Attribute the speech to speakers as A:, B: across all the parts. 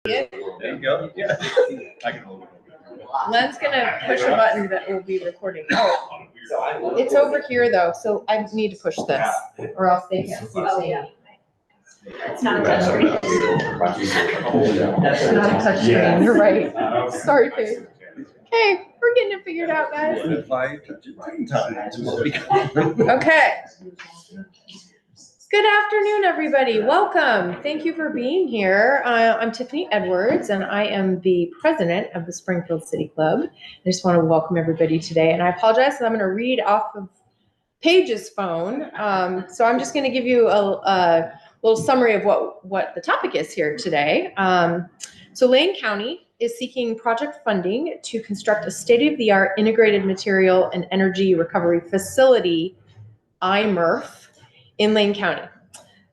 A: There you go. Yeah. I can hold it.
B: Len's gonna push a button that will be recording. Oh, it's over here though, so I need to push this, or else they can't see.
C: Oh, yeah. It's not a touch screen.
B: It's not a touch screen, you're right. Sorry, Faith. Okay, we're getting it figured out, guys. Okay. Good afternoon, everybody. Welcome. Thank you for being here. I'm Tiffany Edwards, and I am the president of the Springfield City Club. I just want to welcome everybody today, and I apologize that I'm going to read off of Paige's phone. So I'm just going to give you a little summary of what the topic is here today. So Lane County is seeking project funding to construct a state-of-the-art integrated material and energy recovery facility, IMERF, in Lane County.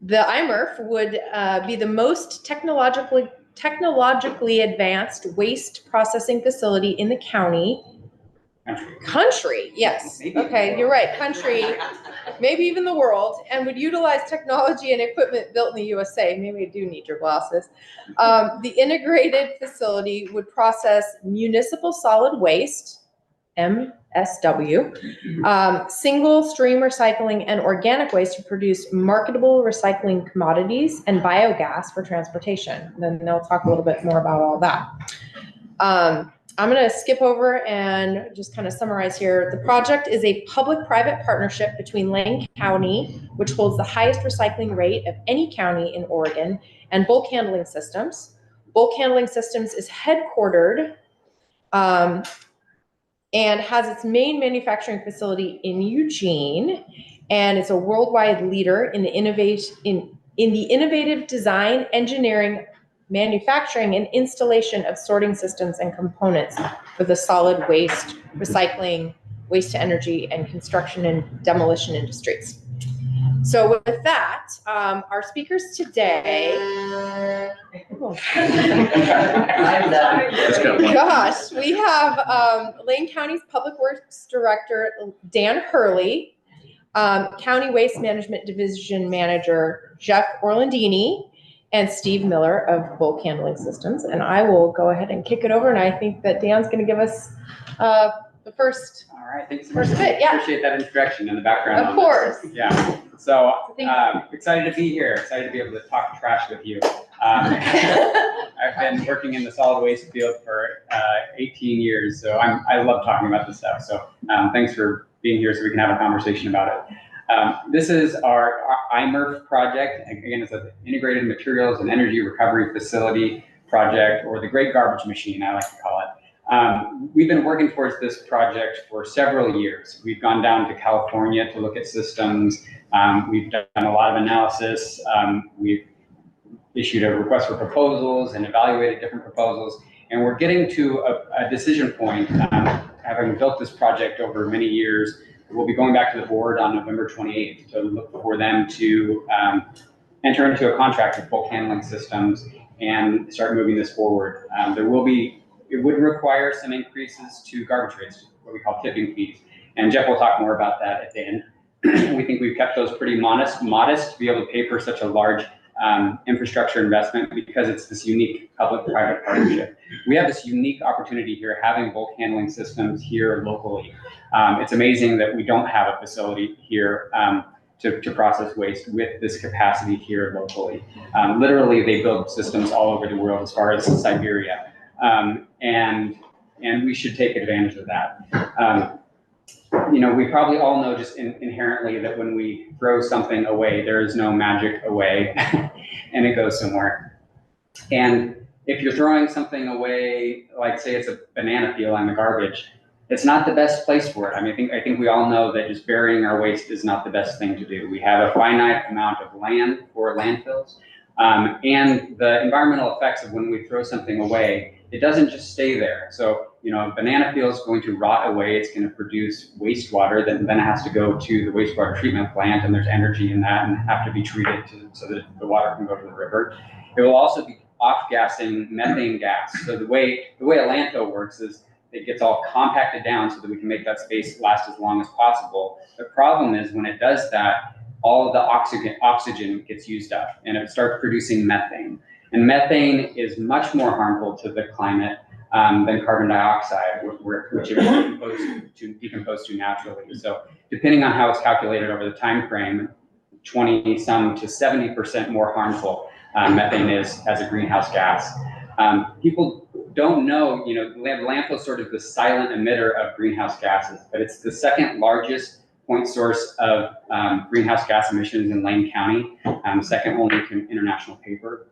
B: The IMERF would be the most technologically advanced waste processing facility in the county. Country, yes. Okay, you're right, country, maybe even the world, and would utilize technology and equipment built in the USA. Maybe you do need your glasses. The integrated facility would process municipal solid waste, MSW, single stream recycling and organic waste to produce marketable recycling commodities and biogas for transportation. Then they'll talk a little bit more about all that. I'm going to skip over and just kind of summarize here. The project is a public-private partnership between Lane County, which holds the highest recycling rate of any county in Oregon, and Bulk Handling Systems. Bulk Handling Systems is headquartered and has its main manufacturing facility in Eugene, and it's a worldwide leader in the innovative design, engineering, manufacturing, and installation of sorting systems and components for the solid waste, recycling, waste to energy, and construction and demolition industries. So with that, our speakers today, gosh, we have Lane County's Public Works Director, Dan Hurley, County Waste Management Division Manager, Jeff Orlandini, and Steve Miller of Bulk Handling Systems. And I will go ahead and kick it over, and I think that Dan's going to give us the first.
D: All right, thanks so much.
B: Bit, yeah.
D: Appreciate that introduction in the background.
B: Of course.
D: Yeah. So excited to be here. Excited to be able to talk trash with you. I've been working in the solid waste field for 18 years, so I love talking about this stuff. So thanks for being here so we can have a conversation about it. This is our IMERF project. Again, it's an integrated materials and energy recovery facility project, or the Great Garbage Machine, I like to call it. We've been working towards this project for several years. We've gone down to California to look at systems. We've done a lot of analysis. We've issued a request for proposals and evaluated different proposals. And we're getting to a decision point, having built this project over many years. We'll be going back to the board on November 28th to look for them to enter into a contract with Bulk Handling Systems and start moving this forward. It would require some increases to garbage rates, what we call tipping fees. And Jeff will talk more about that at the end. We think we've kept those pretty modest to be able to pay for such a large infrastructure investment because it's this unique public-private partnership. We have this unique opportunity here having Bulk Handling Systems here locally. It's amazing that we don't have a facility here to process waste with this capacity here locally. Literally, they build systems all over the world as far as Siberia. And we should take advantage of that. We probably all know just inherently that when we throw something away, there is no magic away and it goes somewhere. And if you're throwing something away, like say it's a banana peel on the garbage, it's not the best place for it. I think we all know that just burying our waste is not the best thing to do. We have a finite amount of land for landfills. And the environmental effects of when we throw something away, it doesn't just stay there. So, a banana peel is going to rot away. It's going to produce wastewater that then has to go to the wastewater treatment plant, and there's energy in that and have to be treated so that the water can go to the river. It will also be off-gassing methane gas. So the way a landfill works is it gets all compacted down so that we can make that space last as long as possible. The problem is when it does that, all of the oxygen gets used up and it starts producing methane. And methane is much more harmful to the climate than carbon dioxide, which it decompose to naturally. So depending on how it's calculated over the time frame, 20-some to 70% more harmful methane is as a greenhouse gas. People don't know, landfill is sort of the silent emitter of greenhouse gases, but it's the second largest point source of greenhouse gas emissions in Lane County, second only to International Paper.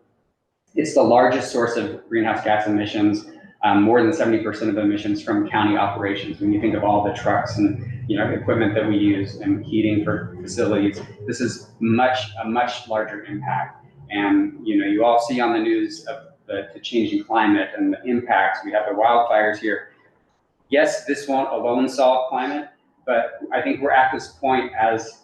D: It's the largest source of greenhouse gas emissions, more than 70% of emissions from county operations. When you think of all the trucks and equipment that we use and heating for facilities, this is a much larger impact. And you all see on the news of the changing climate and the impacts. We have the wildfires here. Yes, this won't alone solve climate, but I think we're at this point as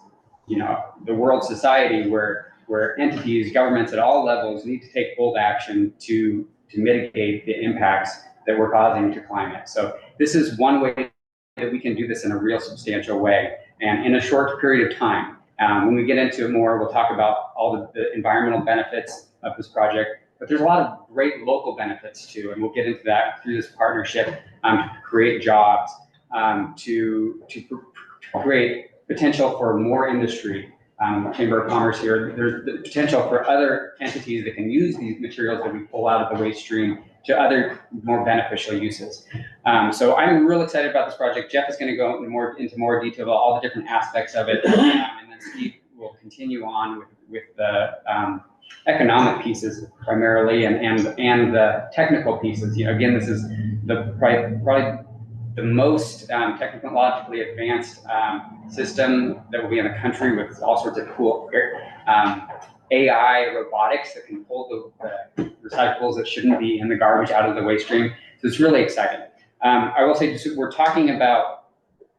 D: the world society where entities, governments at all levels need to take bold action to mitigate the impacts that we're causing to climate. So this is one way that we can do this in a real substantial way and in a short period of time. When we get into it more, we'll talk about all the environmental benefits of this project, but there's a lot of great local benefits too, and we'll get into that through this partnership to create jobs, to create potential for more industry. Chamber of Commerce here, there's the potential for other entities that can use these materials that we pull out of the waste stream to other more beneficial uses. So I'm real excited about this project. Jeff is going to go into more detail about all the different aspects of it, and then Steve will continue on with the economic pieces primarily and the technical pieces. Again, this is probably the most technologically advanced system that will be in the country with all sorts of cool AI robotics that can pull the recyclables that shouldn't be in the garbage out of the waste stream. So it's really exciting. I will say we're talking about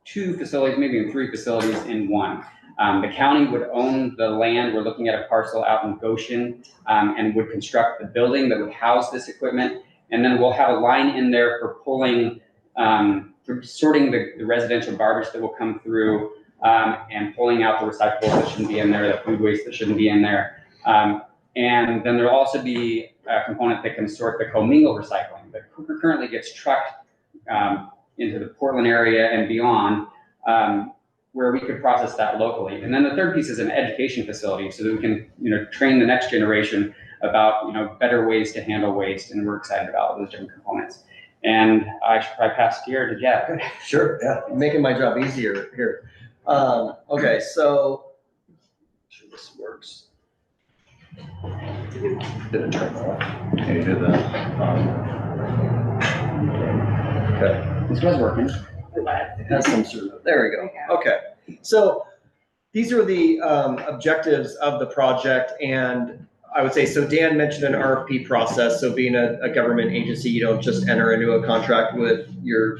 D: 2 facilities, maybe even 3 facilities in one. The county would own the land. We're looking at a parcel out in Goshen and would construct the building that would house this equipment. And then we'll have a line in there for pulling, for sorting the residential garbage that will come through and pulling out the recyclables that shouldn't be in there, the food waste that shouldn't be in there. And then there'll also be a component that can sort the commingled recycling that currently gets trucked into the Portland area and beyond, where we could process that locally. And then the third piece is an education facility so that we can train the next generation about better ways to handle waste, and we're excited about those different components. And I should probably pass it here to Jeff.
E: Sure, yeah, making my job easier here. Okay, so make sure this works. Did it turn off?
A: Yeah, you did that.
E: Okay.
D: This was working.
E: It has some sort of, there we go. Okay, so these are the objectives of the project, and I would say, so Dan mentioned an RFP process. So being a government agency, you don't just enter into a contract with your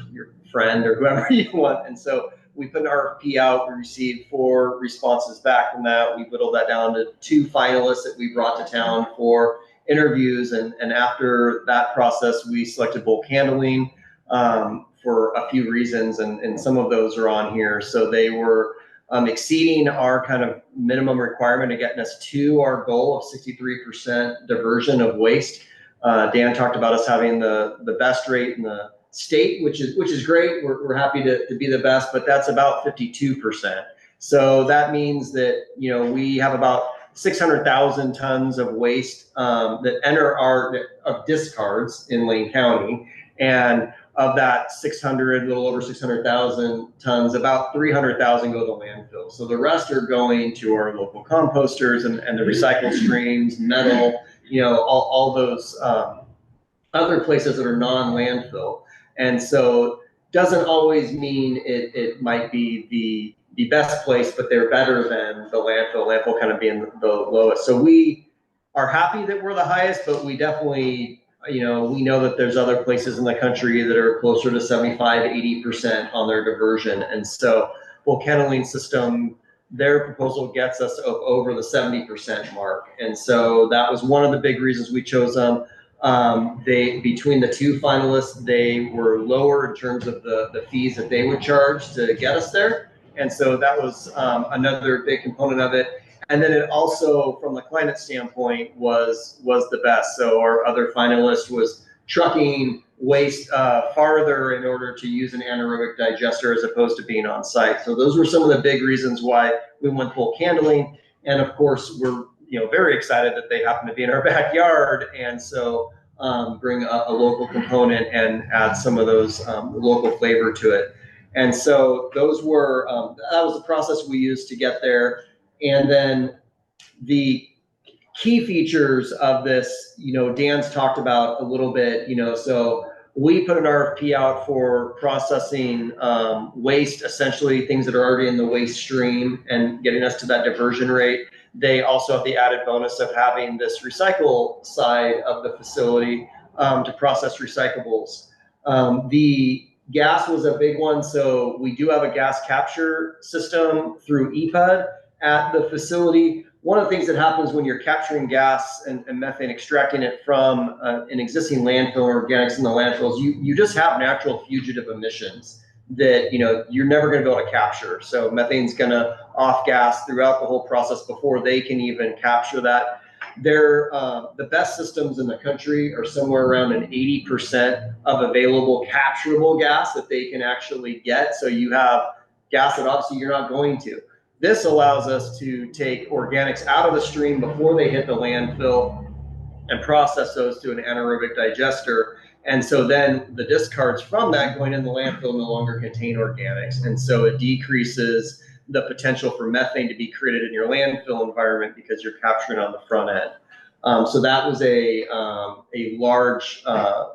E: friend or whoever you want. And so we put an RFP out, we received 4 responses back from that. We whittled that down to 2 finalists that we brought to town for interviews. And after that process, we selected bulk handling for a few reasons. And some of those are on here. So they were exceeding our kind of minimum requirement of getting us to our goal of 63% diversion of waste. Dan talked about us having the best rate in the state, which is great. We're happy to be the best, but that's about 52%. So that means that, we have about 600,000 tons of waste that enter of discards in Lane County. And of that 600, a little over 600,000 tons, about 300,000 go to landfill. So the rest are going to our local composters and the recycle streams, metal, all those other places that are non-landfill. And so doesn't always mean it might be the best place, but they're better than the landfill kind of being the lowest. So we are happy that we're the highest, but we definitely, we know that there's other places in the country that are closer to 75, 80% on their diversion. And so bulk handling system, their proposal gets us over the 70% mark. And so that was one of the big reasons we chose them. Between the 2 finalists, they were lower in terms of the fees that they would charge to get us there. And so that was another big component of it. And then it also, from the climate standpoint, was the best. So our other finalist was trucking waste farther in order to use an anaerobic digester as opposed to being on site. So those were some of the big reasons why we went bulk handling. And of course, we're very excited that they happen to be in our backyard, and so bring a local component and add some of those local flavor to it. And so those were that was the process we used to get there. And then the key features of this, Dan's talked about a little bit, so we put an RFP out for processing waste, essentially things that are already in the waste stream and getting us to that diversion rate. They also have the added bonus of having this recycle side of the facility to process recyclables. The gas was a big one, so we do have a gas capture system through EPUD at the facility. One of the things that happens when you're capturing gas and methane, extracting it from an existing landfill or organics in the landfills, you just have natural fugitive emissions that you're never going to be able to capture. So methane's going to off gas throughout the whole process before they can even capture that. They're the best systems in the country are somewhere around an 80% of available capturable gas that they can actually get. So you have gas that obviously you're not going to. This allows us to take organics out of the stream before they hit the landfill and process those to an anaerobic digester. And so then the discards from that going in the landfill no longer contain organics. And so it decreases the potential for methane to be created in your landfill environment because you're capturing on the front end. So that was a large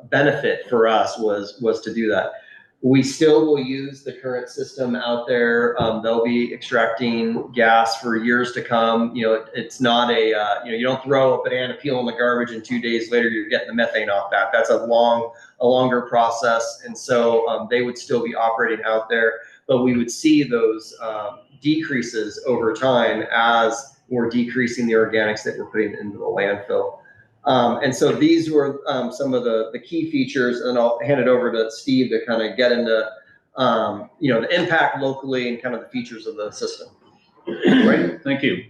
E: benefit for us was to do that. We still will use the current system out there. They'll be extracting gas for years to come. It's not you don't throw a banana peel in the garbage and 2 days later you're getting the methane off that. That's a longer process. And so they would still be operating out there, but we would see those decreases over time as we're decreasing the organics that we're putting into the landfill. And so these were some of the key features, and I'll hand it over to Steve to kind of get into the impact locally and kind of the features of the system.
A: Great, thank you.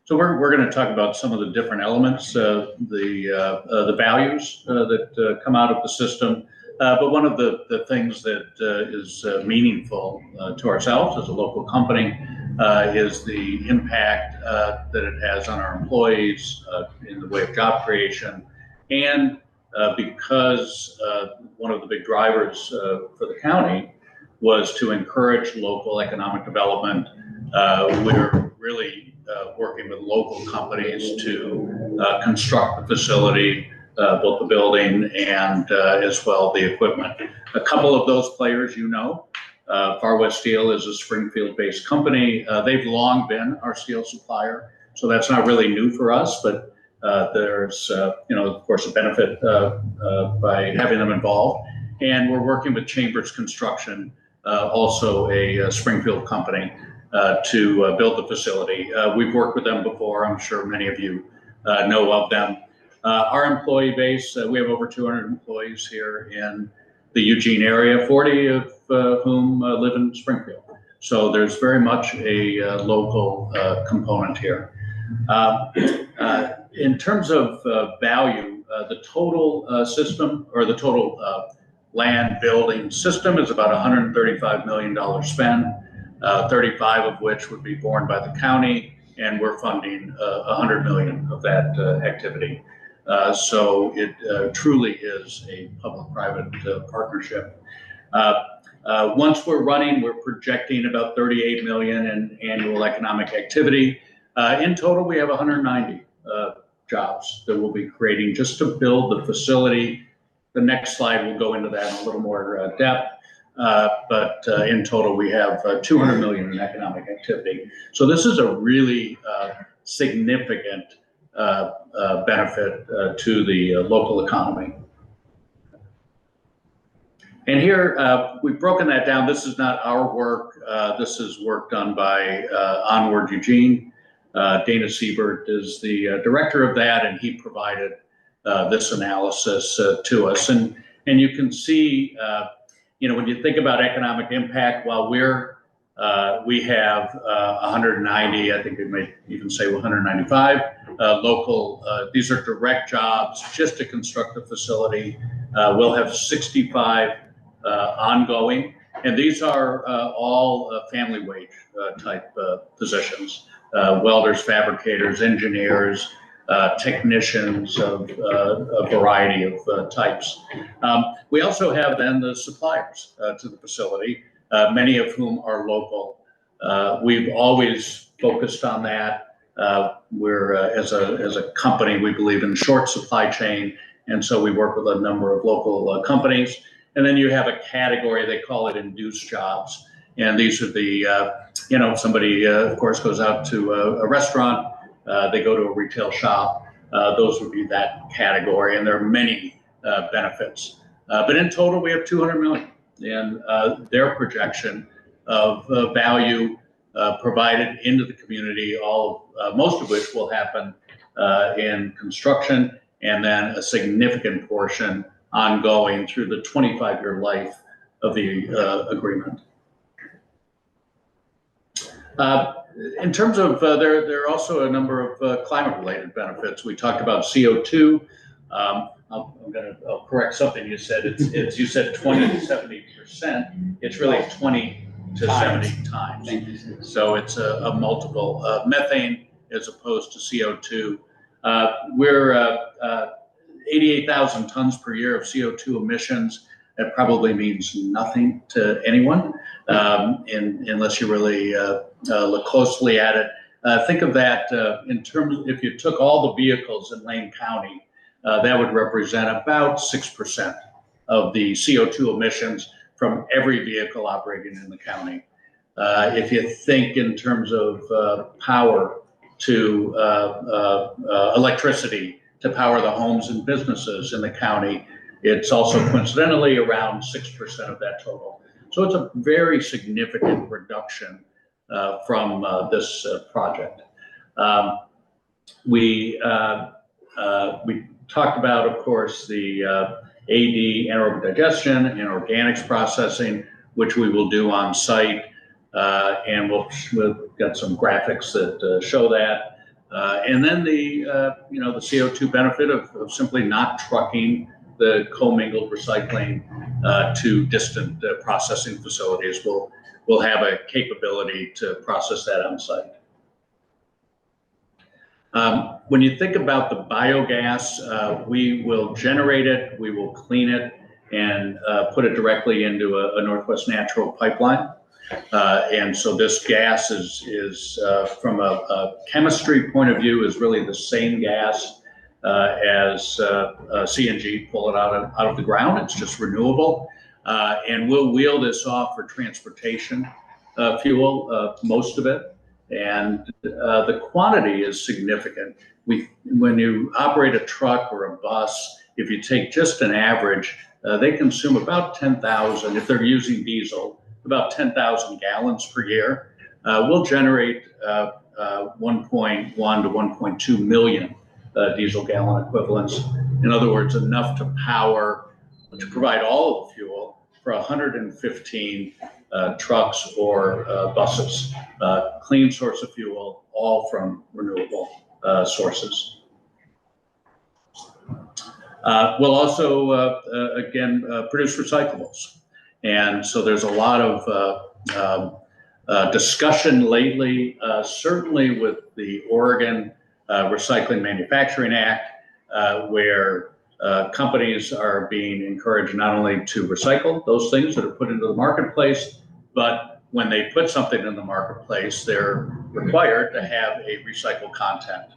A: So we're going to talk about some of the different elements, the values that come out of the system. But one of the things that is meaningful to ourselves as a local company is the impact that it has on our employees in the way of job creation. And because one of the big drivers for the county was to encourage local economic development, we're really working with local companies to construct the facility, both the building and as well the equipment. A couple of those players, Far West Steel is a Springfield-based company. They've long been our steel supplier, so that's not really new for us, but there's, of course, a benefit by having them involved. And we're working with Chambers Construction, also a Springfield company, to build the facility. We've worked with them before. I'm sure many of you know of them. Our employee base, we have over 200 employees here in the Eugene area, 40 of whom live in Springfield. So there's very much a local component here. In terms of value, the total system, or the total land building system, is about $135 million spend, 35 of which would be borne by the county, and we're funding $100 million of that activity. So it truly is a public-private partnership. Once we're running, we're projecting about 38 million in annual economic activity. In total, we have 190 jobs that we'll be creating just to build the facility. The next slide will go into that in a little more depth. But in total, we have 200 million in economic activity. So this is a really significant benefit to the local economy. And here, we've broken that down. This is not our work. This is work done by Onward Eugene. Dana Siebert is the director of that, and he provided this analysis to us. And you can see, when you think about economic impact, while we're We have 190, I think we may even say 195 local, these are direct jobs just to construct the facility. We'll have 65 ongoing, and these are all family wage type positions. Welders, fabricators, engineers, technicians of a variety of types. We also have then the suppliers to the facility, many of whom are local. We've always focused on that. We're as a company, we believe in short supply chain, and so we work with a number of local companies. And then you have a category, they call it induced jobs. And these are the, somebody, of course, goes out to a restaurant, they go to a retail shop. Those would be that category, and there are many benefits. But in total, we have 200 million in their projection of value provided into the community, most of which will happen in construction, and then a significant portion ongoing through the 25-year life of the agreement. In terms of, there are also a number of climate-related benefits. We talked about CO2. I'll correct something you said. You said 20 to 70%. It's really 20 to 70 times.
D: Thank you.
A: So it's a multiple. Methane as opposed to CO2. We're 88,000 tons per year of CO2 emissions. That probably means nothing to anyone unless you really look closely at it. Think of that in terms, if you took all the vehicles in Lane County, that would represent about 6% of the CO2 emissions from every vehicle operating in the county. If you think in terms of power to electricity to power the homes and businesses in the county, it's also coincidentally around 6% of that total. So it's a very significant reduction from this project. We talked about, of course, the AD, anaerobic digestion, and organics processing, which we will do on site. And we've got some graphics that show that. And then the CO2 benefit of simply not trucking the commingled recycling to distant processing facilities. We'll have a capability to process that on site. When you think about the biogas, we will generate it, we will clean it, and put it directly into a Northwest Natural pipeline. And so this gas is from a chemistry point of view, is really the same gas as CNG, pull it out of the ground. It's just renewable. And we'll wheel this off for transportation fuel, most of it. And the quantity is significant. When you operate a truck or a bus, if you take just an average, they consume about 10,000, if they're using diesel, about 10,000 gallons per year. We'll generate 1.1 to 1.2 million diesel gallon equivalents. In other words, enough to provide all of the fuel for 115 trucks or buses. Clean source of fuel, all from renewable sources. We'll also, again, produce recyclables. And so there's a lot of discussion lately, certainly with the Oregon Recycling Manufacturing Act, where companies are being encouraged not only to recycle those things that are put into the marketplace, but when they put something in the marketplace, they're required to have a recycled content.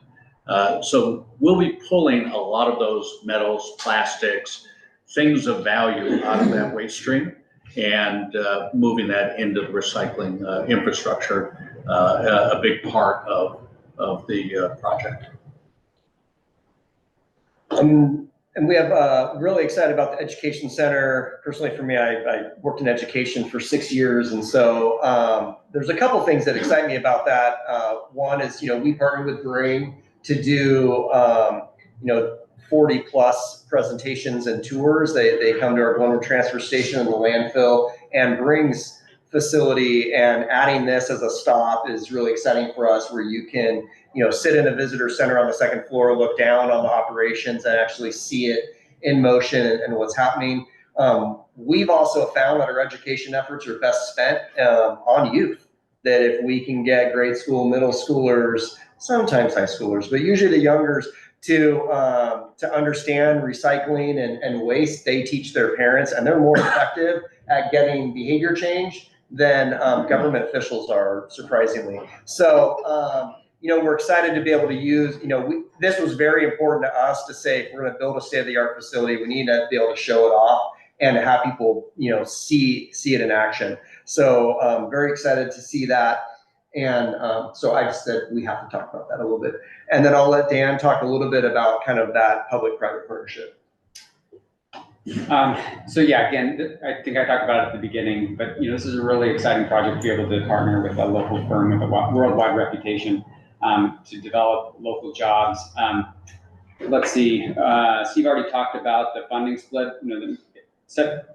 A: So we'll be pulling a lot of those metals, plastics, things of value out of that waste stream and moving that into the recycling infrastructure, a big part of the project.
E: And we have really excited about the education center. Personally, for me, I worked in education for 6 years, and so there's a couple things that excite me about that. One is, we partnered with Bring to do 40 plus presentations and tours. They come to our Glenwood transfer station and the landfill, and Bring's facility, and adding this as a stop is really exciting for us, where you can, sit in a visitor center on the second floor, look down on the operations and actually see it in motion and what's happening. We've also found that our education efforts are best spent on youth, that if we can get grade school, middle schoolers, sometimes high schoolers, but usually the youngers, to understand recycling and waste, they teach their parents, and they're more effective at getting behavior change than government officials are, surprisingly. So, we're excited to be able to use, this was very important to us to say, if we're going to build a state-of-the-art facility, we need to be able to show it off and to have people, see it in action. So very excited to see that. And so I just said we have to talk about that a little bit. And then I'll let Dan talk a little bit about kind of that public-private partnership.
D: So yeah, again, I think I talked about it at the beginning, but this is a really exciting project to be able to partner with a local firm with a worldwide reputation to develop local jobs. Let's see, Steve already talked about the funding split.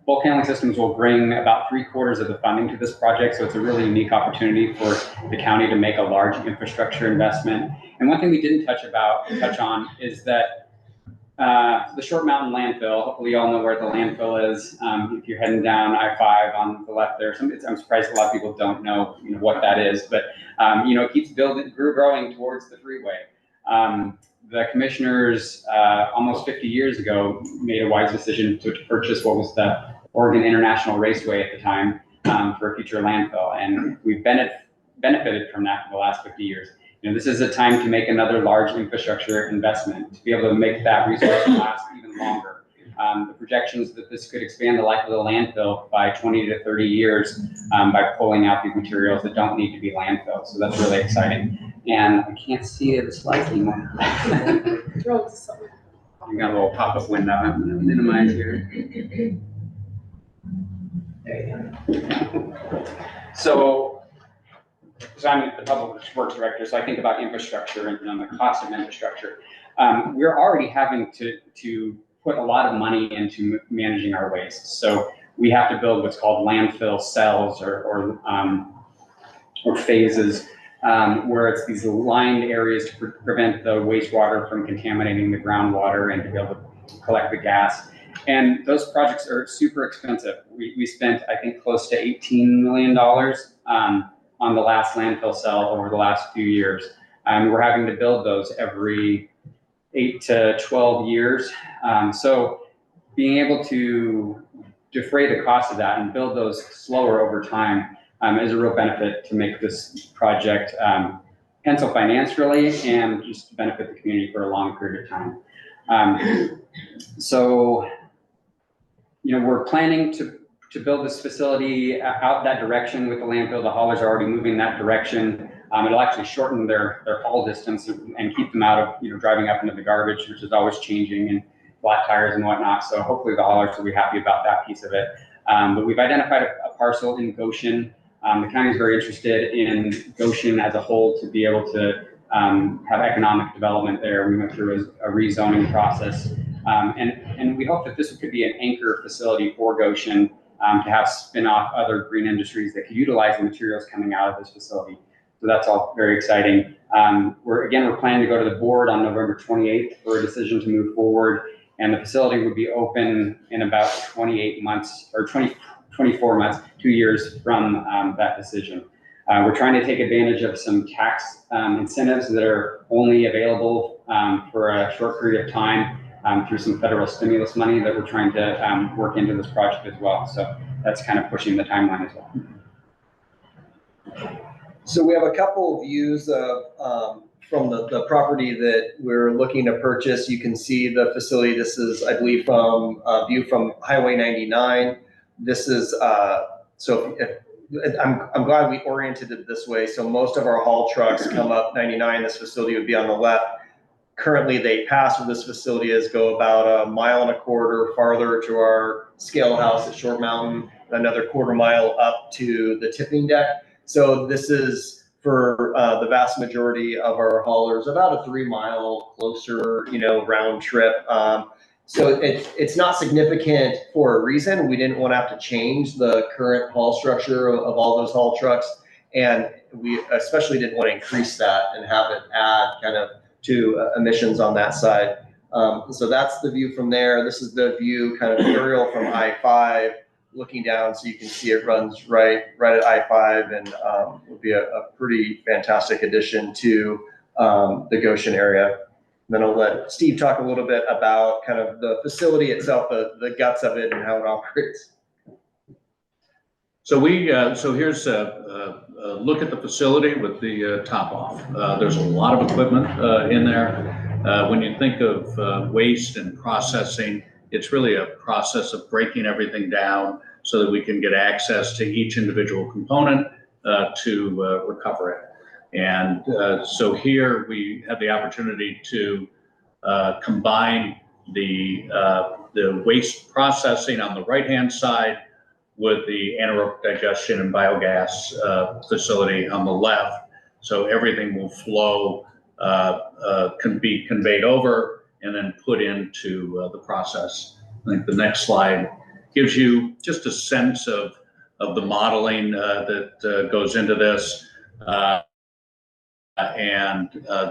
D: Bulk handling systems will bring about 3/4 of the funding to this project, so it's a really unique opportunity for the county to make a large infrastructure investment. And one thing we didn't touch on is that the Short Mountain landfill. Hopefully, you all know where the landfill is. If you're heading down I-5 on the left there, I'm surprised a lot of people don't know, what that is. But it keeps growing towards the freeway. The commissioners almost 50 years ago made a wise decision to purchase what was the Oregon International Raceway at the time for a future landfill, and we've benefited from that for the last 50 years. This is a time to make another large infrastructure investment to be able to make that resource last even longer. The projections that this could expand the life of the landfill by 20 to 30 years by pulling out these materials that don't need to be landfilled. So that's really exciting. And I can't see the slides anymore. You got a little pop-up window. I'm going to minimize here. There you go. So I'm the public works director, so I think about infrastructure and the cost of infrastructure. We're already having to put a lot of money into managing our waste. So we have to build what's called landfill cells or phases, where it's these lined areas to prevent the wastewater from contaminating the groundwater and to be able to collect the gas. And those projects are super expensive. We spent, I think, close to $18 million on the last landfill cell over the last few years. We're having to build those every 8 to 12 years. So being able to defray the cost of that and build those slower over time is a real benefit to make this project pencil financially and just benefit the community for a long period of time. So, we're planning to build this facility out that direction with the landfill. The haulers are already moving that direction. It'll actually shorten their haul distance and keep them out of driving up into the garbage, which is always changing, and flat tires and whatnot. So hopefully the haulers will be happy about that piece of it. But we've identified a parcel in Goshen. The county is very interested in Goshen as a whole to be able to have economic development there. We went through a rezoning process, and we hope that this could be an anchor facility for Goshen to have spin off other green industries that could utilize the materials coming out of this facility. So that's all very exciting. We're planning to go to the board on November 28th for a decision to move forward, and the facility would be open in about 28 months or 24 months, 2 years from that decision. We're trying to take advantage of some tax incentives that are only available for a short period of time through some federal stimulus money that we're trying to work into this project as well. So that's kind of pushing the timeline as well.
E: So we have a couple of views of from the property that we're looking to purchase. You can see the facility. This is, I believe, from a view from Highway 99. This is, I'm glad we oriented it this way. So most of our haul trucks come up 99. This facility would be on the left. Currently, they pass where this facility is, go about 1.25 miles farther to our scale house at Short Mountain, another 1/4 mile up to the tipping deck. So this is, for the vast majority of our haulers, about a 3 mile closer, round trip. So it's not significant for a reason. We didn't want to have to change the current haul structure of all those haul trucks. And we especially didn't want to increase that and have it add kind of to emissions on that side. So that's the view from there. This is the view kind of aerial from I-5 looking down, so you can see it runs right at I-5 and will be a pretty fantastic addition to the Goshen area. Then I'll let Steve talk a little bit about kind of the facility itself, the guts of it and how it operates.
A: So here's a look at the facility with the top off. There's a lot of equipment in there. When you think of waste and processing, it's really a process of breaking everything down so that we can get access to each individual component to recover it. And so here we have the opportunity to combine the waste processing on the right-hand side with the anaerobic digestion and biogas facility on the left. So everything will flow, can be conveyed over and then put into the process. I think the next slide gives you just a sense of the modeling that goes into this.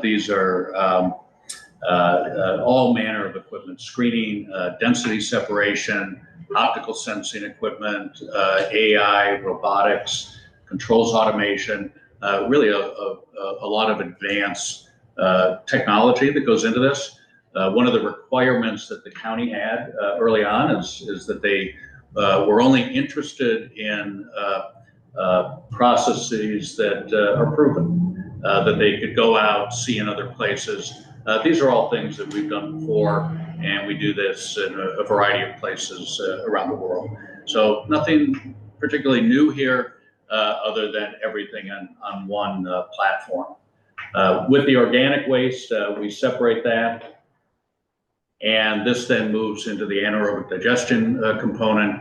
A: These are all manner of equipment: screening, density separation, optical sensing equipment, AI, robotics, controls automation, really a lot of advanced technology that goes into this. One of the requirements that the county had early on is that they were only interested in processes that are proven. That they could go out, see in other places. These are all things that we've done before, and we do this in a variety of places around the world. So nothing particularly new here, other than everything on one platform. With the organic waste, we separate that, and this then moves into the anaerobic digestion component.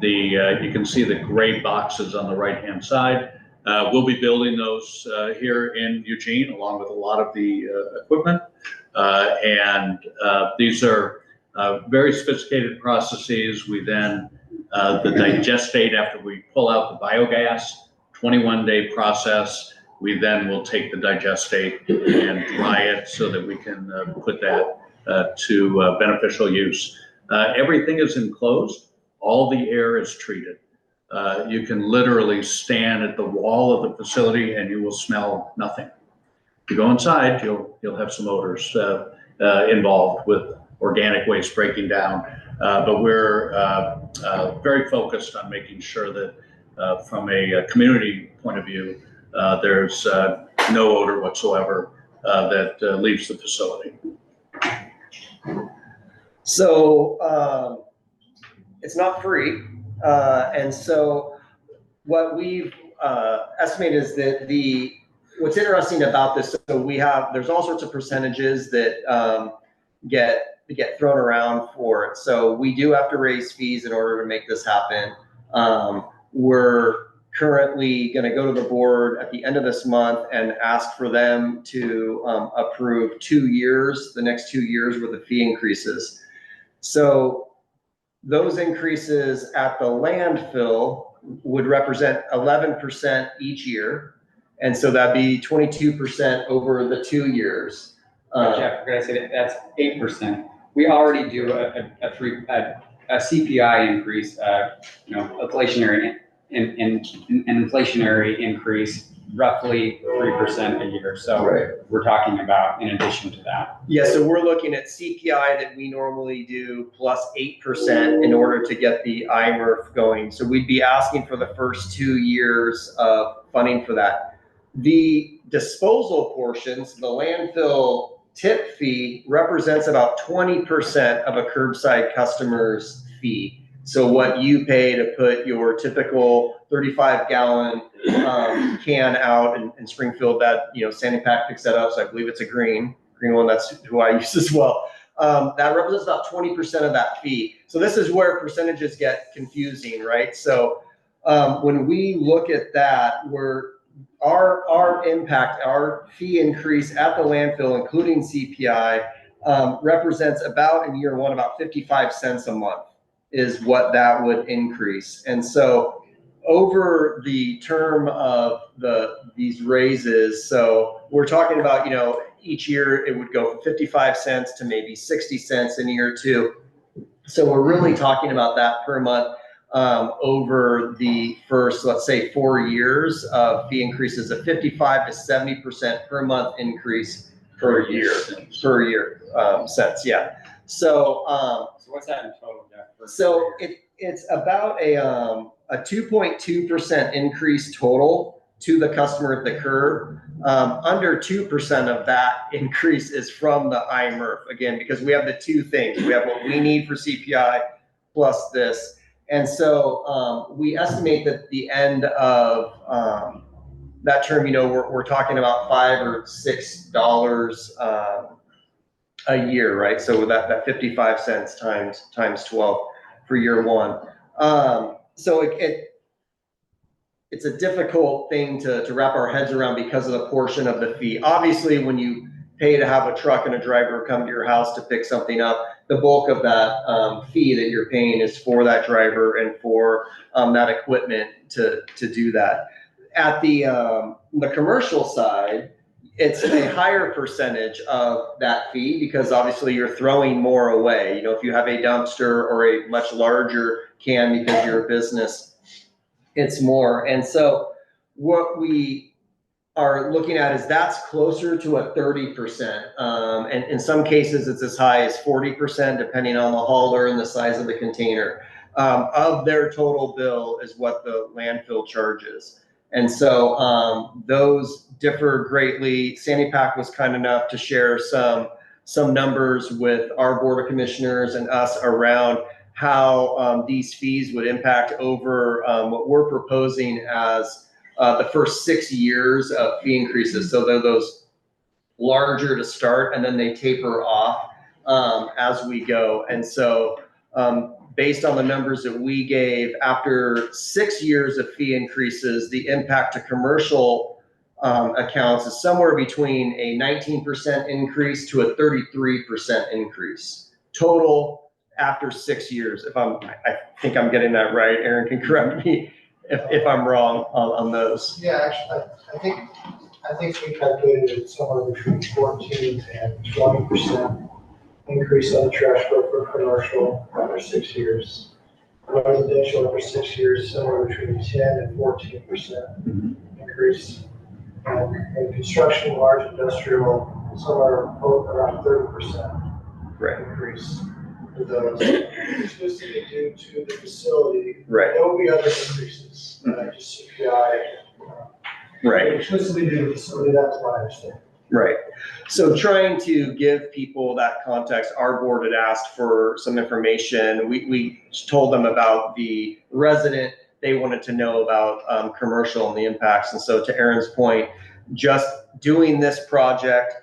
A: You can see the gray boxes on the right-hand side. We'll be building those here in Eugene, along with a lot of the equipment. These are very sophisticated processes. We then, the digestate, after we pull out the biogas, 21-day process, we then will take the digestate and dry it so that we can put that to beneficial use. Everything is enclosed. All the air is treated. You can literally stand at the wall of the facility and you will smell nothing. If you go inside, you'll have some odors involved with organic waste breaking down. But we're very focused on making sure that from a community point of view, there's no odor whatsoever that leaves the facility.
E: So it's not free. And so what we've estimated is that what's interesting about this, so there's all sorts of percentages that get thrown around for it. So we do have to raise fees in order to make this happen. We're currently going to go to the board at the end of this month and ask for them to approve 2 years, the next 2 years worth of fee increases. So those increases at the landfill would represent 11% each year. And so that'd be 22% over the 2 years.
D: Jeff, forgot to say that's 8%. We already do a CPI increase, inflationary an inflationary increase, roughly 3% a year. So
E: Right.
D: We're talking about in addition to that.
E: Yeah, so we're looking at CPI that we normally do plus 8% in order to get the IMRF going. So we'd be asking for the first 2 years of funding for that. The disposal portions, the landfill tip fee represents about 20% of a curbside customer's fee. So what you pay to put your typical 35-gallon can out in Springfield, that, Standing Pack picks that up. So I believe it's a green one. That's who I use as well. That represents about 20% of that fee. So this is where percentages get confusing, right? So when we look at that, our impact, our fee increase at the landfill, including CPI, represents about in year one, about 55 cents a month is what that would increase. And so over the term of these raises, so we're talking about, each year it would go from 55 cents to maybe 60 cents in year two. So we're really talking about that per month over the first, let's say, 4 years of fee increases of 55 to 70% per month increase per year, cents, yeah. So,
D: So what's that in total, Jeff?
E: so it's about a 2.2% increase total to the customer at the curb. Under 2% of that increase is from the IMRF, again, because we have the two things. We have what we need for CPI plus this. And so we estimate that the end of that term, we're talking about $5 or $6 a year, right? So with that 55 cents times 12 for year one. So it's a difficult thing to wrap our heads around because of the portion of the fee. Obviously, when you pay to have a truck and a driver come to your house to pick something up, the bulk of that fee that you're paying is for that driver and for that equipment to do that. At the commercial side, it's a higher percentage of that fee because obviously you're throwing more away. If you have a dumpster or a much larger can because you're a business, it's more. And so what we are looking at is that's closer to a 30%. And in some cases, it's as high as 40%, depending on the hauler and the size of the container. Of their total bill is what the landfill charges. And so those differ greatly. Sandy Pack was kind enough to share some numbers with our Board of Commissioners and us around how these fees would impact over what we're proposing as the first 6 years of fee increases. So they're those larger to start, and then they taper off as we go. And so based on the numbers that we gave, after 6 years of fee increases, the impact to commercial accounts is somewhere between a 19% increase to a 33% increase total after 6 years. I think I'm getting that right. Aaron can correct me if I'm wrong on those.
F: Yeah, actually, I think we calculated it somewhere between 14 and 20% increase on the trash bill for commercial over 6 years. Residential over 6 years, somewhere between 10 and 14% increase. And construction, large industrial, somewhere around 30% increase for those. Exclusively due to the facility.
E: Right.
F: There will be other increases, just CPI.
E: Right.
F: Exclusively due to the facility, that's my understanding.
E: Right. So trying to give people that context, our board had asked for some information. We told them about the resident. They wanted to know about commercial and the impacts. And so to Aaron's point, just doing this project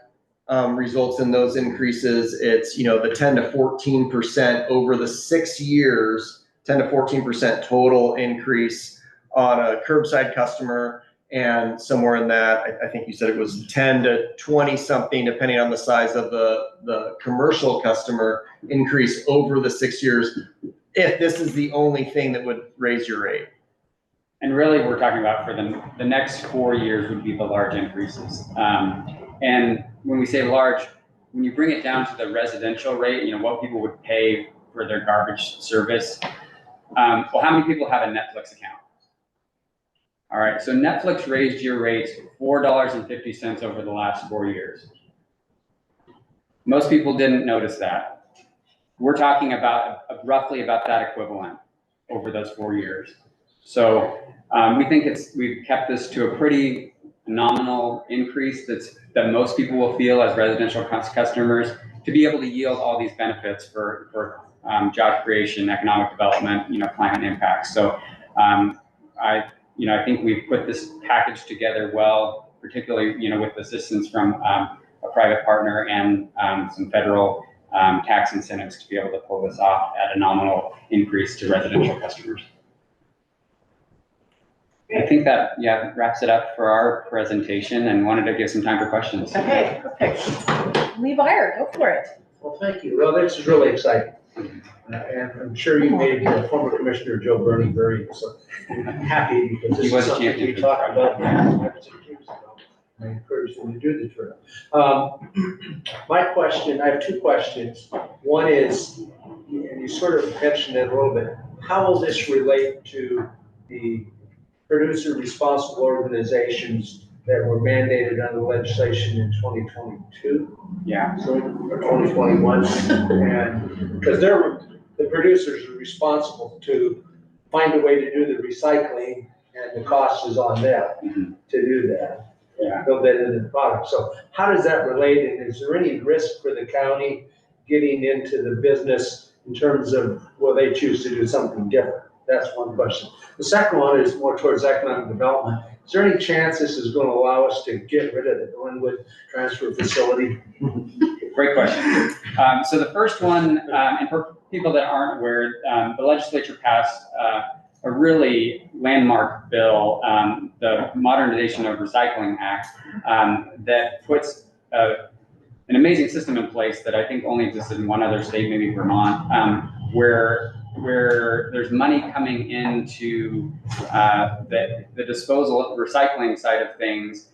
E: results in those increases. It's, the 10 to 14% over the 6 years, 10 to 14% total increase on a curbside customer. And somewhere in that, I think you said it was 10 to 20 something, depending on the size of the commercial customer increase over the 6 years, if this is the only thing that would raise your rate.
D: And really, we're talking about for the next 4 years would be the large increases. And when we say large, when you bring it down to the residential rate, what people would pay for their garbage service. Well, how many people have a Netflix account? All right, so Netflix raised your rates $4.50 over the last 4 years. Most people didn't notice that. We're talking about roughly about that equivalent over those 4 years. So we think we've kept this to a pretty nominal increase that most people will feel as residential customers to be able to yield all these benefits for job creation, economic development, climate impact. So I think we've put this package together well, particularly, with assistance from a private partner and some federal tax incentives to be able to pull this off at a nominal increase to residential customers. I think that, wraps it up for our presentation and wanted to give some time for questions.
B: Okay, perfect. Lee Byer, go for it.
G: Well, thank you. Well, this is really exciting. And I'm sure you made former Commissioner Joe Burney very happy because
D: He
G: this
D: was
G: is
D: a
G: something
D: champion
G: we
D: for
G: talked
D: the
G: about 5 or 6 years ago. I encouraged him to do the trail. My question, I have 2 questions. One is, and you sort of mentioned it a little bit, how will this relate to the producer responsible organizations that were mandated under legislation in 2022?
D: Yeah.
G: So, or 2021, and, because the producers are responsible to find a way to do the recycling, and the cost is on them to do that.
D: Yeah.
G: Build that into the product. So how does that relate, and is there any risk for the county getting into the business in terms of, will they choose to do something different? That's one question. The second one is more towards economic development. Is there any chance this is going to allow us to get rid of the Glenwood transfer facility?
D: Great question. So the first one, and for people that aren't aware, the legislature passed a really landmark bill, the Modernization of Recycling Act, that puts an amazing system in place that I think only exists in one other state, maybe Vermont, where there's money coming into the disposal, recycling side of things.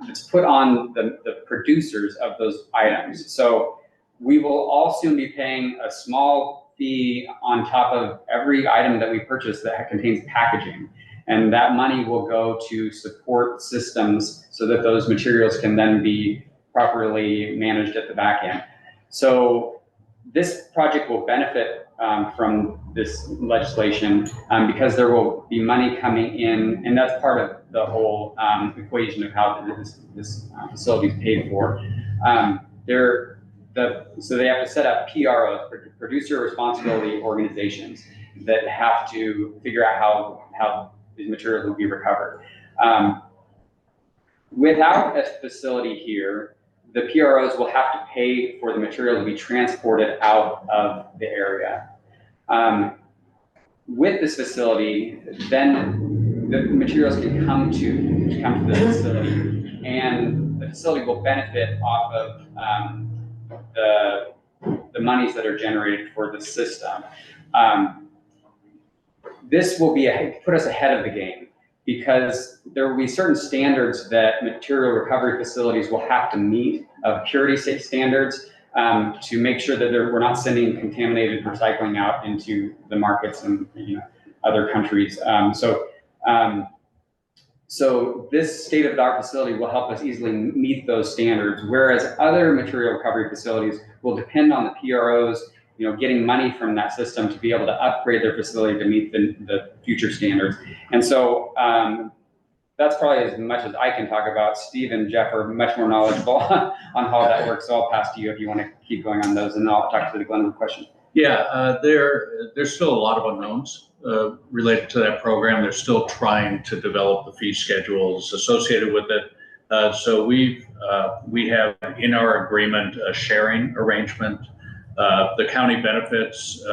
D: It's put on the producers of those items. So we will all soon be paying a small fee on top of every item that we purchase that contains packaging. And that money will go to support systems so that those materials can then be properly managed at the back end. So this project will benefit from this legislation because there will be money coming in, and that's part of the whole equation of how this facility is paid for. So they have to set up PROs, producer responsibility organizations, that have to figure out how these materials will be recovered. Without a facility here, the PROs will have to pay for the material to be transported out of the area. With this facility, then the materials can come to the facility, and the facility will benefit off of the monies that are generated for the system. This will put us ahead of the game, because there will be certain standards that material recovery facilities will have to meet, of purity standards, to make sure that we're not sending contaminated recycling out into the markets and other countries. So this state-of-the-art facility will help us easily meet those standards, whereas other material recovery facilities will depend on the PROs, getting money from that system to be able to upgrade their facility to meet the future standards. And so that's probably as much as I can talk about. Steve and Jeff are much more knowledgeable on how that works, so I'll pass to you if you want to keep going on those, and I'll talk to the Glenwood question.
A: Yeah, there's still a lot of unknowns related to that program. They're still trying to develop the fee schedules associated with it. So we have in our agreement a sharing arrangement. The county benefits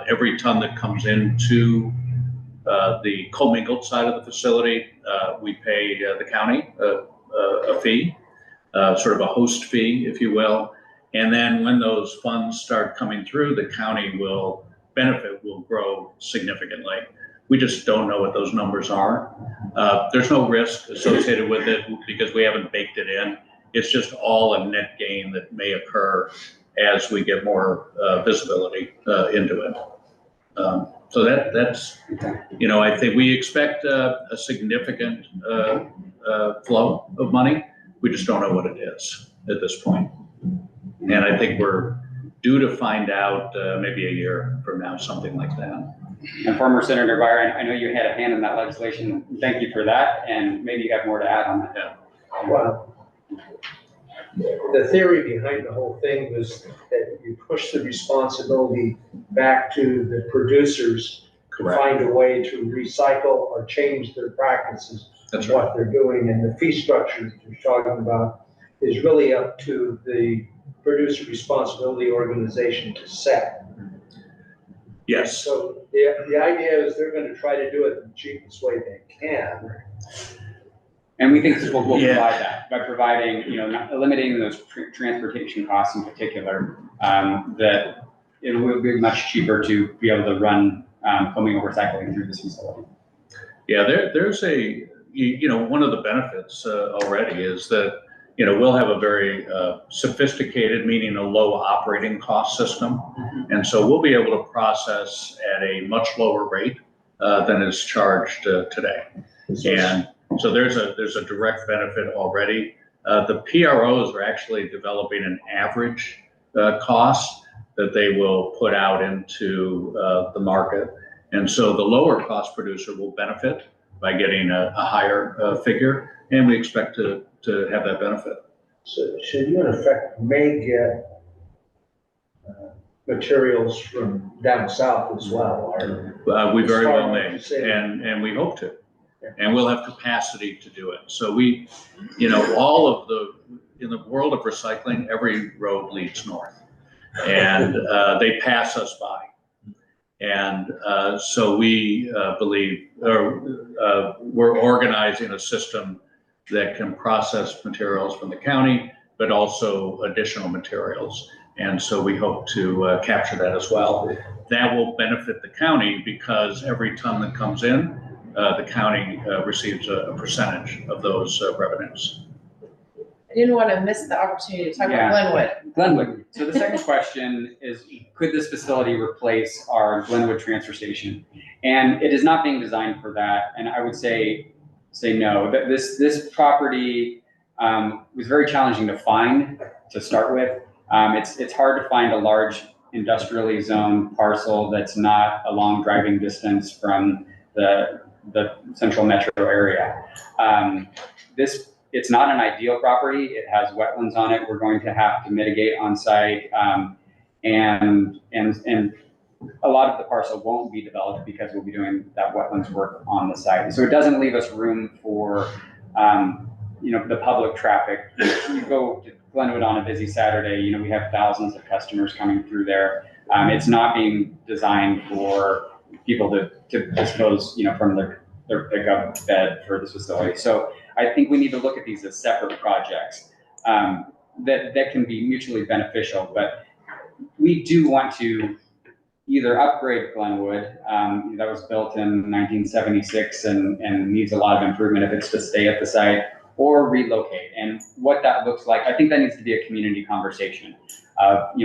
A: every ton that comes into the commingled side of the facility. We pay the county a fee, sort of a host fee, if you will. And then when those funds start coming through, the county will grow significantly. We just don't know what those numbers are. There's no risk associated with it because we haven't baked it in. It's just all a net gain that may occur as we get more visibility into it. So that's, I think we expect a significant flow of money. We just don't know what it is at this point. And I think we're due to find out maybe a year from now, something like that.
D: And former Senator Byron, I know you had a hand in that legislation. Thank you for that. And maybe you have more to add on that.
A: Yeah.
G: Well, the theory behind the whole thing was that you push the responsibility back to the producers to find a way to recycle or change their practices of what they're doing. And the fee structure that you're talking about is really up to the producer responsibility organization to set.
A: Yes.
G: So the idea is they're going to try to do it the cheapest way they can.
D: And we think this will
A: Yeah.
D: provide that by providing, not eliminating those transportation costs in particular, that it will be much cheaper to be able to run commingle recycling through this facility.
A: Yeah, there's one of the benefits already is that, we'll have a very sophisticated, meaning a low operating cost system. And so we'll be able to process at a much lower rate than is charged today. And so there's a direct benefit already. The PROs are actually developing an average cost that they will put out into the market. And so the lower cost producer will benefit by getting a higher figure, and we expect to have that benefit.
G: So you in effect may get materials from down south as well, or?
A: We very well
G: Starting
A: may,
G: to say-
A: and we hope to.
G: Yeah.
A: And we'll have capacity to do it. So in the world of recycling, every road leads north. And they pass us by. And so we believe we're organizing a system that can process materials from the county, but also additional materials. And so we hope to capture that as well. That will benefit the county because every ton that comes in, the county receives a percentage of those revenues.
B: I didn't want to miss the opportunity to talk
D: Yeah.
B: about Glenwood.
D: Glenwood. So the second question is, could this facility replace our Glenwood transfer station? And it is not being designed for that. And I would say no. This property was very challenging to find to start with. It's hard to find a large industrially zoned parcel that's not a long driving distance from the central metro area. It's not an ideal property. It has wetlands on it. We're going to have to mitigate on site. And a lot of the parcel won't be developed because we'll be doing that wetlands work on the site. So it doesn't leave us room for, the public traffic. You go to Glenwood on a busy Saturday, we have thousands of customers coming through there. It's not being designed for people to dispose, from their pickup bed for this facility. So I think we need to look at these as separate projects that can be mutually beneficial. But we do want to either upgrade Glenwood, that was built in 1976 and needs a lot of improvement if it's to stay at the site, or relocate. And what that looks like, I think that needs to be a community conversation.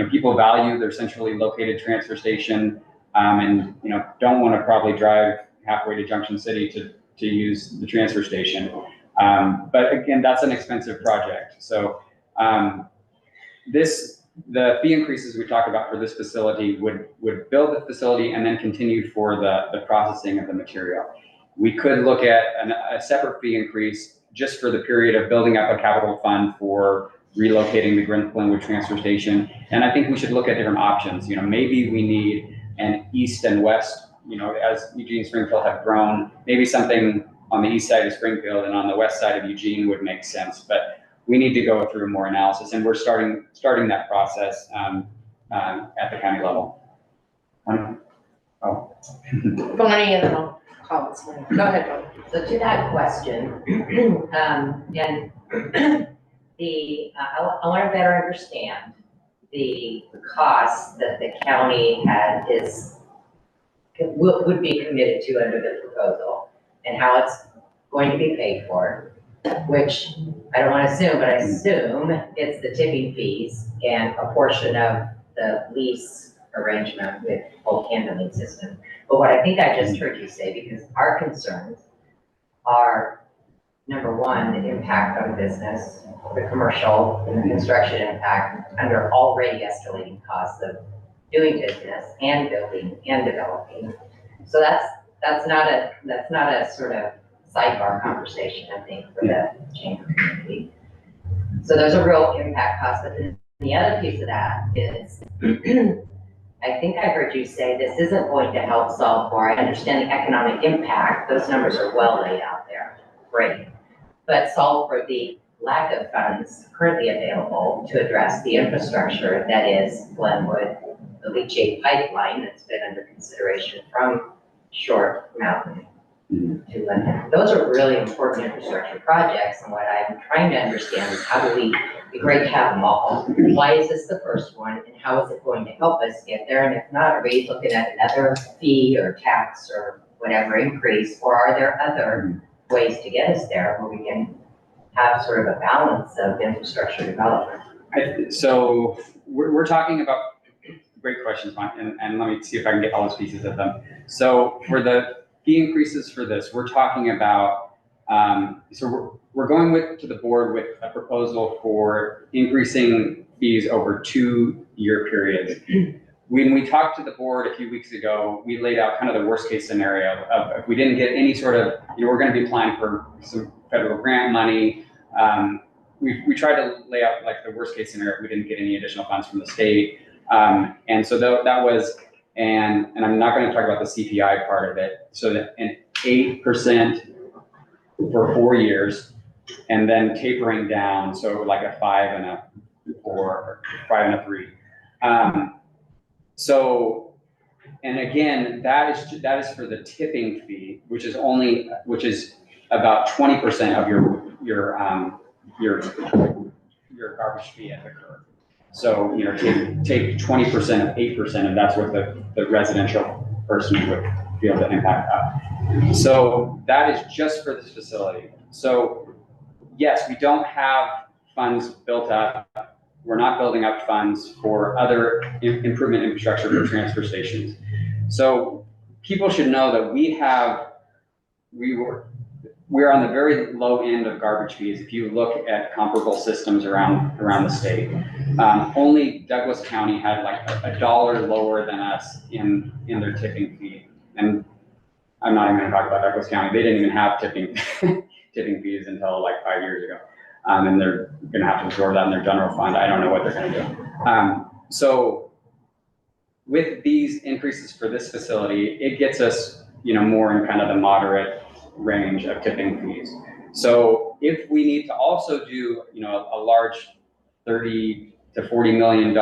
D: People value their centrally located transfer station and don't want to probably drive halfway to Junction City to use the transfer station. But again, that's an expensive project. So the fee increases we talked about for this facility would build the facility and then continue for the processing of the material. We could look at a separate fee increase just for the period of building up a capital fund for relocating the Glenwood transfer station. And I think we should look at different options. Maybe we need an east and west, as Eugene and Springfield have grown, maybe something on the east side of Springfield and on the west side of Eugene would make sense. But we need to go through more analysis, and we're starting that process at the county level.
B: Bonnie, and then I'll call this one. Go ahead, Bonnie.
H: So to that question, and I want to better understand the costs that the county would be committed to under the proposal and how it's going to be paid for, which I don't want to assume, but I assume it's the tipping fees and a portion of the lease arrangement with bulk handling system. But what I think I just heard you say, because our concerns are, number one, the impact on business, the commercial and the construction impact under already escalating costs of doing business and building and developing. So that's not a sort of sidebar conversation, I think, for the chamber community. So there's a real impact cost, but then the other piece of that is, I think I heard you say this isn't going to help solve for, I understand the economic impact, those numbers are well laid out there, great. But solve for the lack of funds currently available to address the infrastructure that is Glenwood, the leachate pipeline that's been under consideration from Short Mountain to London. Those are really important infrastructure projects, and what I'm trying to understand is how do we, it'd be great to have them all. Why is this the first one, and how is it going to help us get there? And if not, are we looking at another fee or tax or whatever increase, or are there other ways to get us there where we can have sort of a balance of infrastructure development?
D: So we're talking about great questions, Mike, and let me see if I can get all those pieces of them. So for the fee increases for this, we're talking about, so we're going to the board with a proposal for increasing fees over 2-year periods. When we talked to the board a few weeks ago, we laid out kind of the worst case scenario of if we didn't get any sort of, we're going to be applying for some federal grant money. We tried to lay out like the worst case scenario if we didn't get any additional funds from the state. And so that was, and I'm not going to talk about the CPI part of it. So that an 8% for 4 years, and then tapering down. So like a 5 and a 4, 5 and a 3. So, and again, that is for the tipping fee, which is about 20% of your garbage fee at the curb. So, take 20% of 8%, and that's what the residential person would be able to impact up. So that is just for this facility. So yes, we don't have funds built up. We're not building up funds for other improvement infrastructure for transfer stations. So people should know that we're on the very low end of garbage fees. If you look at comparable systems around the state, only Douglas County had like $1 lower than us in their tipping fee. And I'm not even going to talk about Douglas County. They didn't even have tipping fees until like 5 years ago. And they're going to have to absorb that in their general fund. I don't know what they're going to do. So with these increases for this facility, it gets us, more in kind of the moderate range of tipping fees. So if we need to also do, a large $30 to $40 million,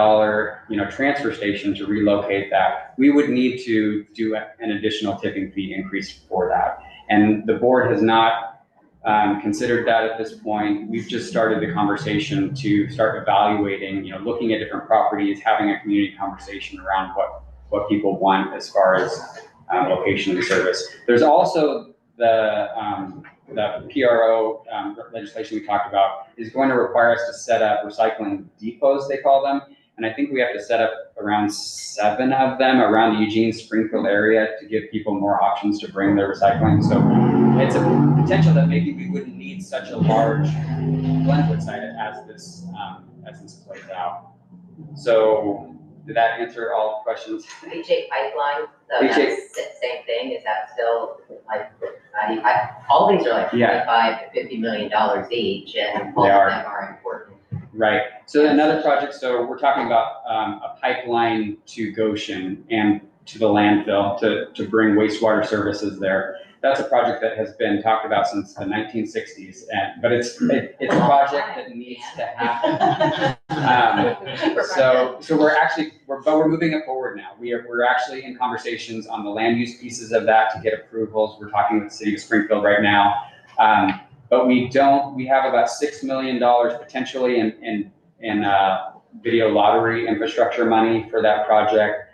D: transfer station to relocate that, we would need to do an additional tipping fee increase for that. And the board has not considered that at this point. We've just started the conversation to start evaluating, looking at different properties, having a community conversation around what people want as far as location and service. There's also the PRO legislation we talked about is going to require us to set up recycling depots, they call them. And I think we have to set up around 7 of them around the Eugene Springfield area to give people more options to bring their recycling. So it's a potential that maybe we wouldn't need such a large Glenwood site as this plays out. So did that answer all questions?
H: HA pipeline, so
D: HA.
H: that's the same thing, is that still like, all these are like $25 to $50 million each, and all of them are important.
D: Right. So another project, so we're talking about a pipeline to Goshen and to the landfill to bring wastewater services there. That's a project that has been talked about since the 1960s, but it's a project that needs to happen. So we're moving it forward now. We're actually in conversations on the land use pieces of that to get approvals. We're talking with the city of Springfield right now. But we have about $6 million potentially in video lottery infrastructure money for that project.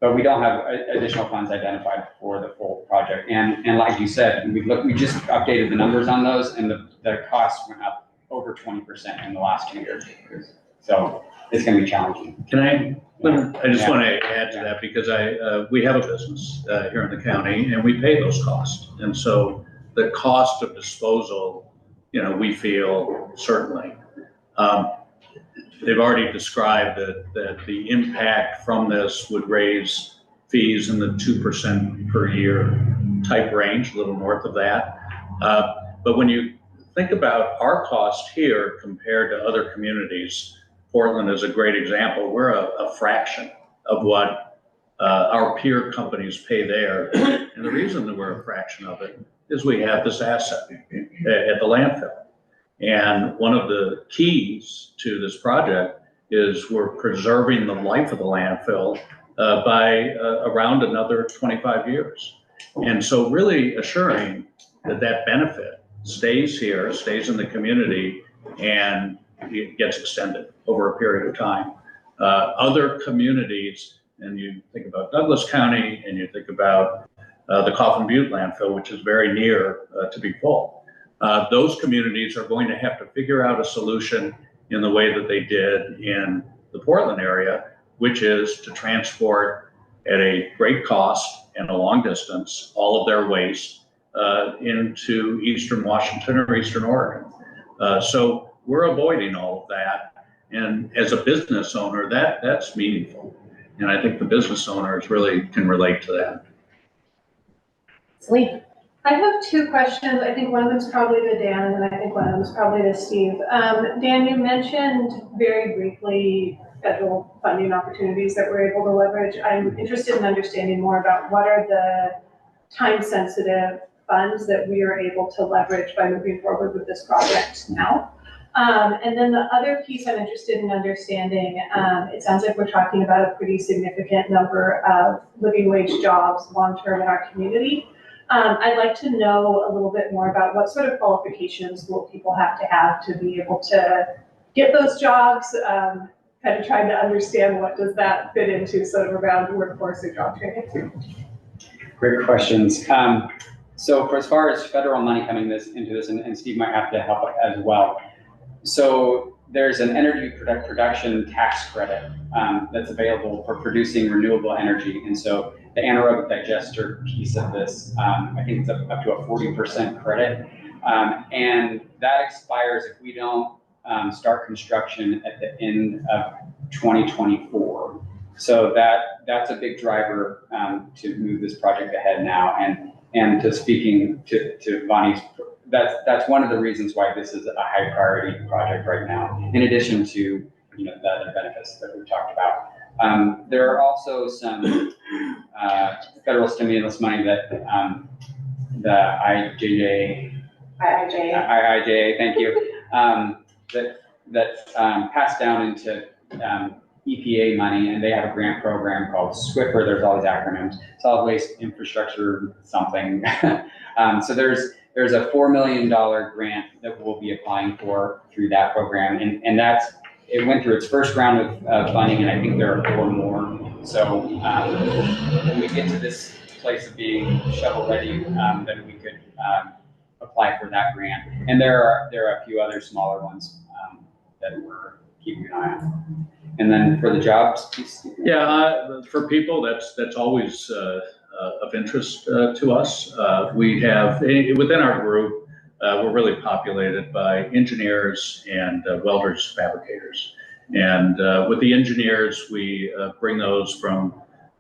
D: But we don't have additional funds identified for the full project. And like you said, we just updated the numbers on those, and the costs went up over 20% in the last 2 years. So it's going to be challenging.
A: I just want to add to that, because we have a business here in the county, and we pay those costs. And so the cost of disposal, we feel certainly. They've already described that the impact from this would raise fees in the 2% per year type range, a little north of that. But when you think about our cost here compared to other communities, Portland is a great example. We're a fraction of what our peer companies pay there. And the reason that we're a fraction of it is we have this asset at the landfill. And one of the keys to this project is we're preserving the life of the landfill by around another 25 years. And so really assuring that that benefit stays here, stays in the community, and it gets extended over a period of time. Other communities, and you think about Douglas County, and you think about the Coffin Butte landfill, which is very near to be full. Those communities are going to have to figure out a solution in the way that they did in the Portland area, which is to transport at a great cost and a long distance all of their waste into Eastern Washington or Eastern Oregon. So we're avoiding all of that. And as a business owner, that's meaningful. And I think the business owners really can relate to that.
B: Celine.
C: I have two questions. I think one of them is probably to Dan, and then I think one of them is probably to Steve. Dan, you mentioned very briefly federal funding opportunities that we're able to leverage. I'm interested in understanding more about what are the time-sensitive funds that we are able to leverage by moving forward with this project now. And then the other piece I'm interested in understanding, it sounds like we're talking about a pretty significant number of living wage jobs long-term in our community. I'd like to know a little bit more about what sort of qualifications will people have to be able to get those jobs, kind of trying to understand what does that fit into sort of around workforce or job training.
D: Great questions. So for as far as federal money coming into this, and Steve might have to help as well. So there's an energy production tax credit that's available for producing renewable energy. And so the anaerobic digester piece of this, I think it's up to a 40% credit. And that expires if we don't start construction at the end of 2024. So that's a big driver to move this project ahead now. And to speaking to Bonnie's, that's one of the reasons why this is a high priority project right now, in addition to the other benefits that we've talked about. There are also some federal stimulus money that the IIJA, thank you, that passed down into EPA money, and they have a grant program called SWIFR. There's all these acronyms: Solid Waste Infrastructure something. So there's a $4 million grant that we'll be applying for through that program, and it went through its first round of funding, and I think there are 4 more. So when we get to this place of being shovel ready, then we could apply for that grant. And there are a few other smaller ones that we're keeping an eye on. And then for the jobs piece.
A: Yeah, for people, that's always of interest to us. We have within our group, we're really populated by engineers and welders, fabricators. And with the engineers, we bring those from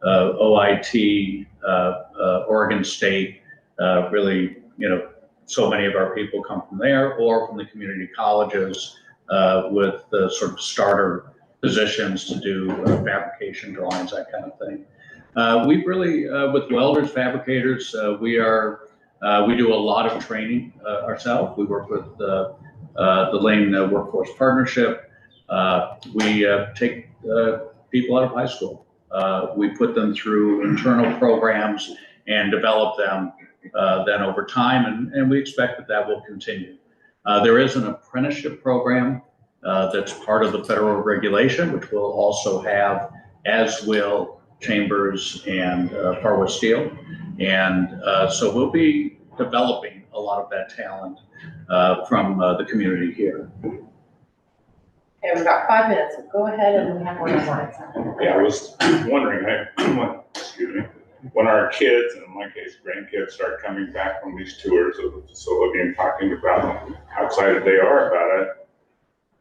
A: OIT, Oregon State, really, so many of our people come from there, or from the community colleges with the sort of starter positions to do fabrication drawings, that kind of thing. We really, with welders, fabricators, we do a lot of training ourselves. We work with the Lane Workforce Partnership. We take people out of high school. We put them through internal programs and develop them then over time, and we expect that will continue. There is an apprenticeship program that's part of the federal regulation, which will also have, as will Chambers and Far West Steel. And so we'll be developing a lot of that talent from the community here.
B: Okay, we've got 5 minutes, so go ahead and we have more slides.
I: Yeah, I was wondering, excuse me, when our kids, and in my case, grandkids, start coming back from these tours of the facility and talking about how excited they are about it,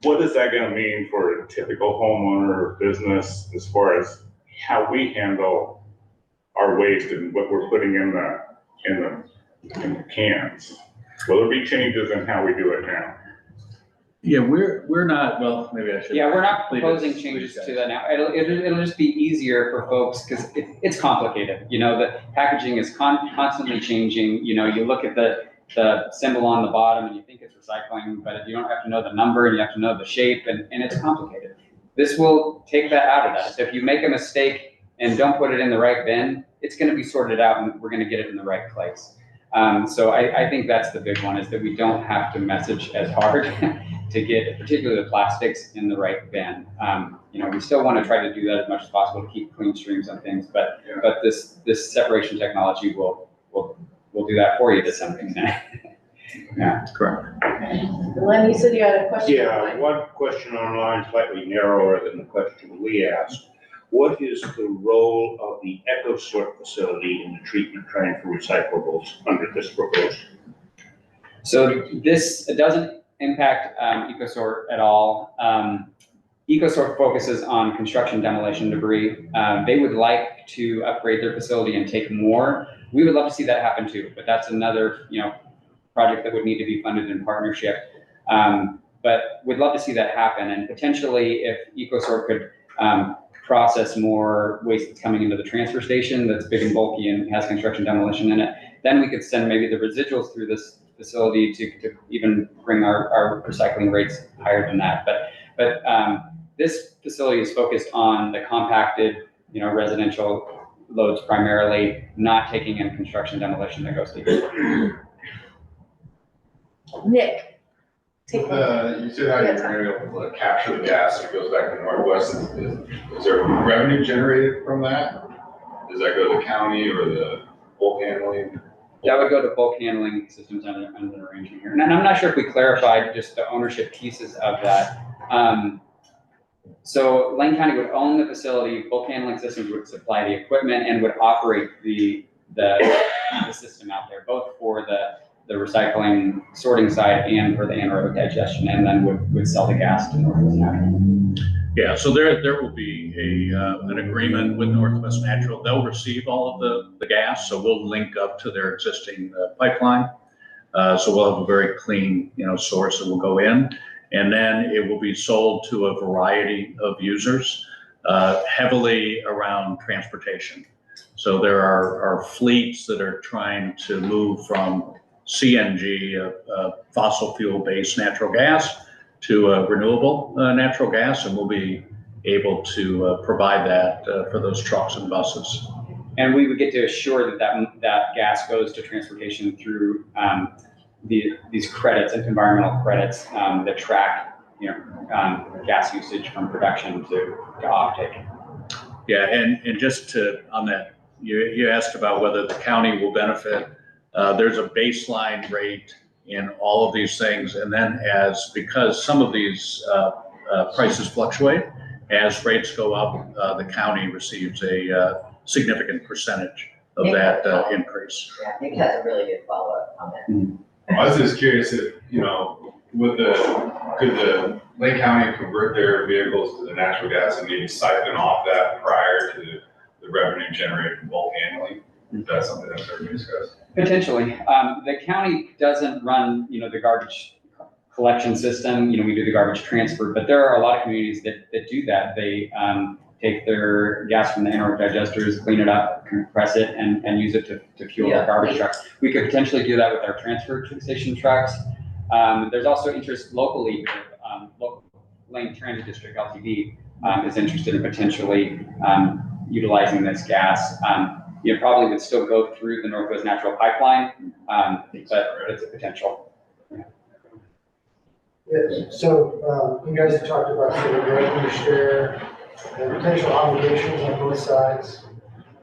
I: what is that going to mean for a typical homeowner or business as far as how we handle our waste and what we're putting in the cans? Will there be changes in how we do it now?
A: Yeah, we're not, well, maybe I should.
D: Yeah, we're not proposing changes to that now. It'll just be easier for folks because it's complicated. The packaging is constantly changing. You look at the symbol on the bottom and you think it's recycling, but you don't have to know the number and you have to know the shape, and it's complicated. This will take that out of that. So if you make a mistake and don't put it in the right bin, it's gonna be sorted out and we're gonna get it in the right place. So I think that's the big one, is that we don't have to message as hard to get particularly the plastics in the right bin. We still want to try to do that as much as possible to keep clean streams on things, but this separation technology will do that for you to some extent. Yeah,
A: Correct.
B: Len, you said you had a question.
J: Yeah, one question online, slightly narrower than the question we asked. What is the role of the EcoSort facility in the treatment train for recyclables under this proposal?
D: so this doesn't impact EcoSort at all. EcoSort focuses on construction demolition debris. They would like to upgrade their facility and take more. We would love to see that happen too, but that's another, project that would need to be funded in partnership. But we'd love to see that happen, and potentially if EcoSort could process more waste that's coming into the transfer station that's big and bulky and has construction demolition in it, then we could send maybe the residuals through this facility to even bring our recycling rates higher than that. But this facility is focused on the compacted, residential loads primarily, not taking in construction demolition that goes to
B: Nick.
K: You said how you're gonna be able to capture the gas that goes back to Northwest. Is there revenue generated from that? Does that go to the county or the bulk handling?
D: That would go to bulk handling systems under arrangement here. And I'm not sure if we clarified just the ownership pieces of that. So Lane County would own the facility, bulk handling systems would supply the equipment and would operate the system out there, both for the recycling sorting side and for the anaerobic digestion, and then would sell the gas to Northwest Natural.
A: Yeah, so there will be an agreement with Northwest Natural. They'll receive all of the gas, so we'll link up to their existing pipeline. So we'll have a very clean, source that will go in, and then it will be sold to a variety of users, heavily around transportation. So there are fleets that are trying to move from CNG, fossil fuel-based natural gas, to renewable natural gas, and we'll be able to provide that for those trucks and buses.
D: And we would get to assure that gas goes to transportation through these credits and environmental credits that track gas usage from production to offtake.
A: Yeah, and just on that, you asked about whether the county will benefit. There's a baseline rate in all of these things, and then because some of these prices fluctuate, as rates go up, the county receives a significant percentage of that increase.
H: Yeah, Nick has a really good follow-up comment.
K: I was just curious if, could the Lane County convert their vehicles to the natural gas and maybe siphon off that prior to the revenue generated from bulk handling? Is that something that's ever been discussed?
D: Potentially. The county doesn't run, the garbage collection system. We do the garbage transfer, but there are a lot of communities that do that. They take their gas from the anaerobic digesters, clean it up, compress it, and use it to fuel their garbage trucks. We could potentially do that with our transfer station trucks. There's also interest locally. Local Lane Transit District, LTD, is interested in potentially utilizing this gas. You probably would still go through the Northwest Natural pipeline, but it's a potential.
F: Yes, so you guys have talked about sort of revenue share and potential obligations on both sides.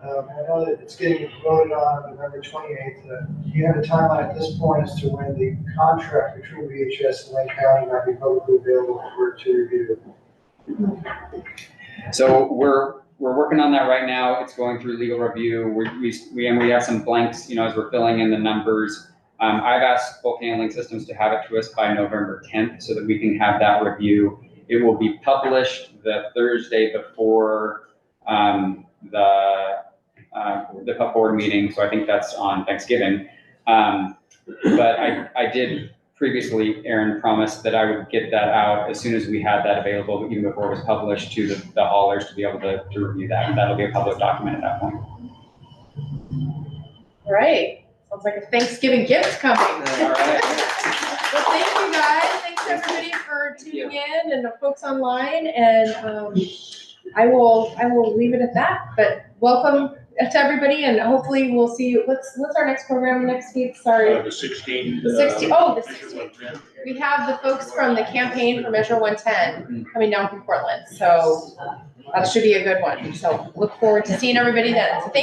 F: I know that it's getting voted on November 28th. Do you have a timeline at this point as to when the contract between VHS and Lane County might be publicly available for to review?
D: So we're working on that right now. It's going through legal review. We have some blanks, as we're filling in the numbers. I've asked bulk handling systems to have it to us by November 10th so that we can have that review. It will be published the Thursday before the PUP board meeting. So I think that's on Thanksgiving. But I did previously, Aaron, promised that I would get that out as soon as we had that available, even before it was published, to the haulers to be able to review that. And that'll be a public document at that point.
B: All right. Sounds like a Thanksgiving gift coming.
D: All right.
B: Well, thank you guys. Thanks everybody for tuning in and the folks online. And I will leave it at that, but welcome to everybody and hopefully we'll see you. What's our next program next week? Sorry.
J: The 16th.
B: The 16th. Oh, the 16th. We have the folks from the campaign for Measure 110 coming down from Portland. So that should be a good one. So look forward to seeing everybody then. So thank